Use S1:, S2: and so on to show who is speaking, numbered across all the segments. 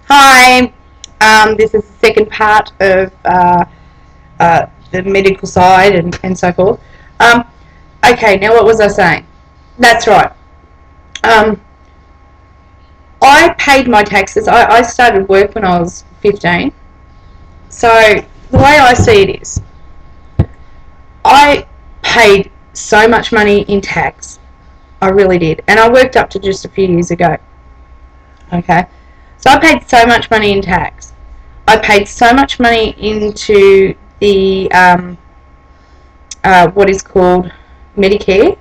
S1: Hi, this is the second part of the medical side and so forth. Okay, now what was I saying? That's right. I paid my taxes. I started work when I was 15. So the way I see it is, I paid so much money in tax. I really did. And I worked up to just a few years ago. Okay. So I paid so much money in tax. I paid so much money into the what is called Medicare.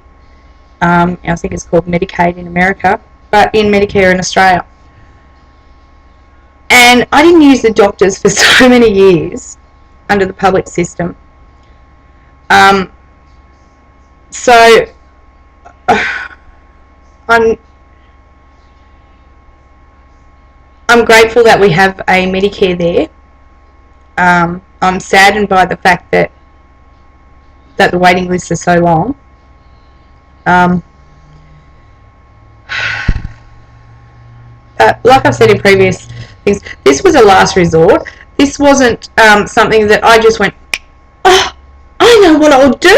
S1: I think it's called Medicaid in America, but in Medicare in Australia. And I didn't use the doctors for so many years under the public system. So I'm grateful that we have a Medicare there. I'm saddened by the fact that the waiting lists are so long. Like I've said in previous things, this was a last resort. This wasn't something that I just went, oh, I know what I'll do.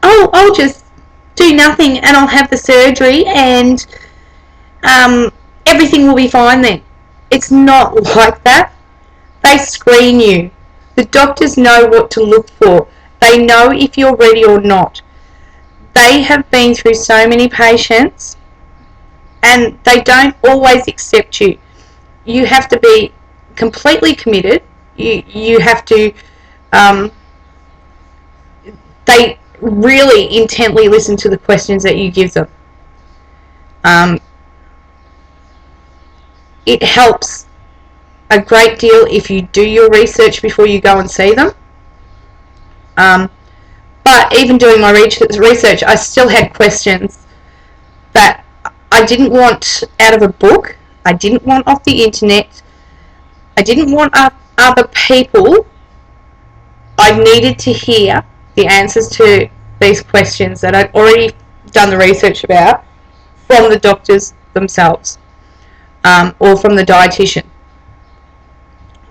S1: I'll just do nothing and I'll have the surgery and everything will be fine then. It's not like that. They screen you. The doctors know what to look for. They know if you're ready or not. They have been through so many patients and they don't always accept you. You have to be completely committed. You have to, they really intently listen to the questions that you give them. It helps a great deal if you do your research before you go and see them. But even doing my research, I still had questions that I didn't want out of a book. I didn't want off the internet. I didn't want other people. I needed to hear the answers to these questions that I'd already done the research about from the doctors themselves, or from the dietitian.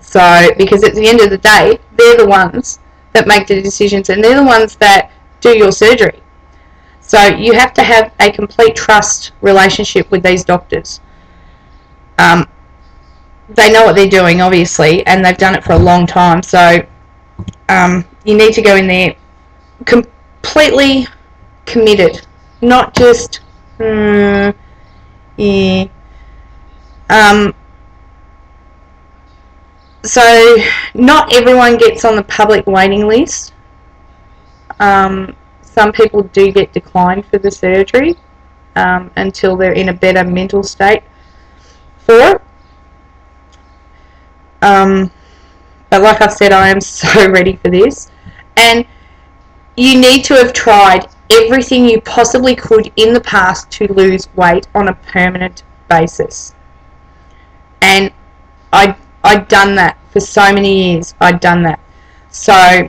S1: So, because at the end of the day, they're the ones that make the decisions and they're the ones that do your surgery. So you have to have a complete trust relationship with these doctors. They know what they're doing, obviously, and they've done it for a long time. So you need to go in there completely committed, not just yeah. So not everyone gets on the public waiting list. Some people do get declined for the surgery until they're in a better mental state for it. But like I've said, I am so ready for this. And you need to have tried everything you possibly could in the past to lose weight on a permanent basis. And I'd done that for so many years. I'd done that. So,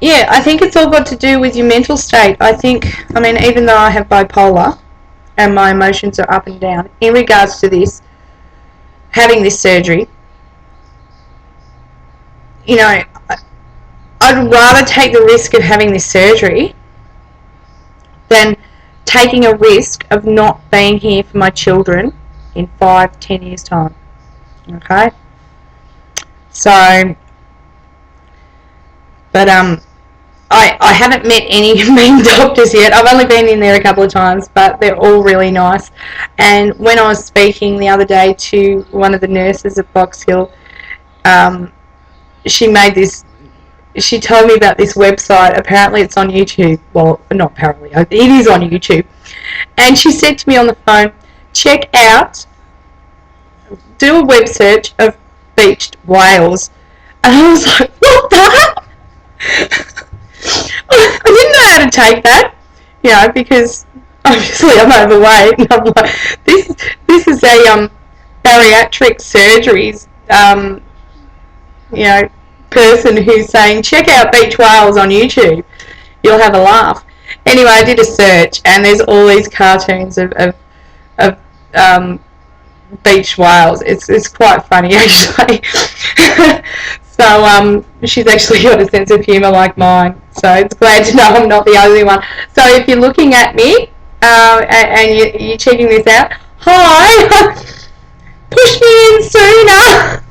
S1: yeah, I think it's all got to do with your mental state. I mean, even though I have bipolar and my emotions are up and down, in regards to this, having this surgery, you know, I'd rather take the risk of having this surgery than taking a risk of not being here for my children in 5-10 years time. Okay, so but I haven't met any mean doctors yet. I've only been in there a couple of times, but they're all really nice. And when I was speaking the other day to one of the nurses at Box Hill, she told me about this website. Apparently it's on YouTube. Well, not apparently, it is on YouTube. And she said to me on the phone, check out, do a web search of beached whales. And I was like, what the hell? I didn't know how to take that, you know, because obviously I'm overweight. And I'm like, this is a bariatric surgeries, you know, person who's saying check out beach whales on YouTube, you'll have a laugh. Anyway, I did a search, and there's all these cartoons of beach whales. It's quite funny, actually. So she's actually got a sense of humour like mine. So it's glad to know I'm not the only one. So if you're looking at me and you're checking this out, hi, push me in sooner.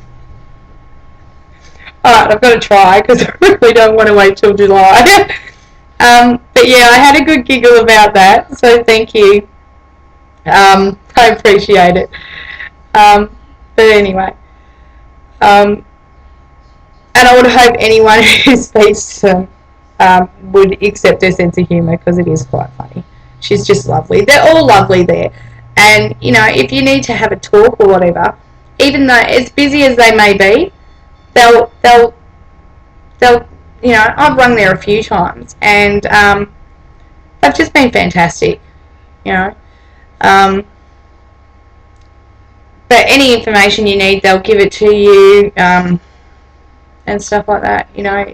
S1: Alright, I've got to try because I really don't want to wait till July. But yeah, I had a good giggle about that, so thank you. I appreciate it. But anyway, and I would hope anyone who speaks to would accept her sense of humour, because it is quite funny. She's just lovely. They're all lovely there. And, you know, if you need to have a talk or whatever, even though as busy as they may be, they'll you know, I've rung there a few times, and they've just been fantastic, you know. But any information you need, they'll give it to you, and stuff like that, you know.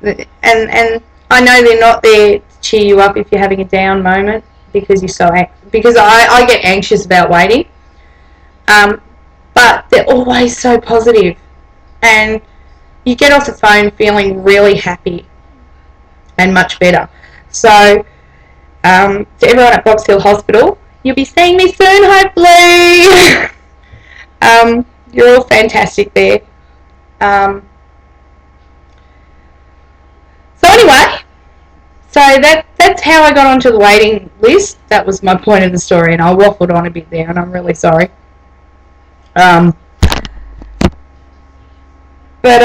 S1: And I know they're not there to cheer you up if you're having a down moment, because you're so because I get anxious about waiting, but they're always so positive, and you get off the phone feeling really happy and much better. So to everyone at Box Hill Hospital, you'll be seeing me soon, hopefully. You're all fantastic there. So anyway, so that's how I got onto the waiting list. That was my point of the story, and I waffled on a bit there, and I'm really sorry. But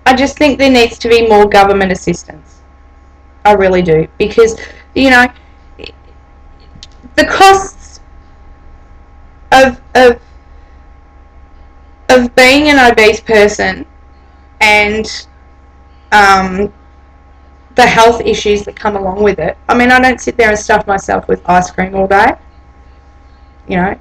S1: I just think there needs to be more government assistance. I really do, because, you know, the costs of being an obese person, and the health issues that come along with it. I mean, I don't sit there and stuff myself with ice cream all day, you know.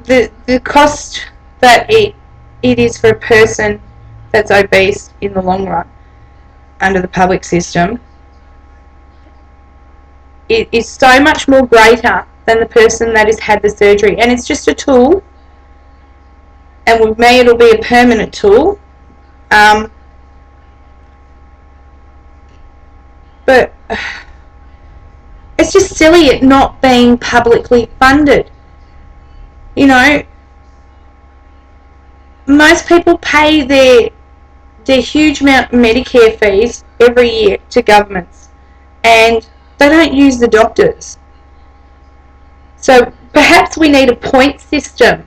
S1: The cost that it is for a person that's obese in the long run under the public system, it is so much more greater than the person that has had the surgery. And it's just a tool, and with me it'll be a permanent tool. But it's just silly it not being publicly funded. You know, most people pay their huge amount of Medicare fees every year to governments, and they don't use the doctors. So perhaps we need a point system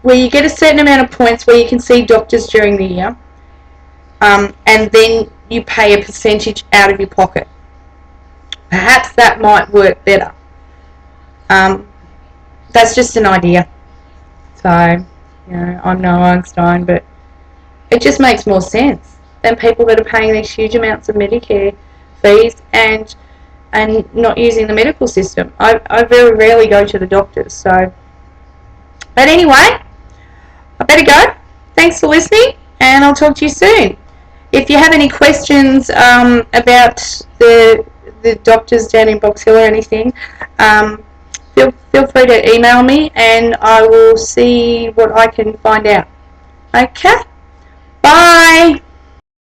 S1: where you get a certain amount of points where you can see doctors during the year, and then you pay a percentage out of your pocket. Perhaps that might work better. That's just an idea. So, you know, I'm no Einstein, but it just makes more sense than people that are paying these huge amounts of Medicare fees and not using the medical system. I very rarely go to the doctors. So, but anyway, I better go. Thanks for listening, and I'll talk to you soon. If you have any questions about the doctors down in Box Hill or anything, feel free to email me, and I will see what I can find out. Okay? Bye!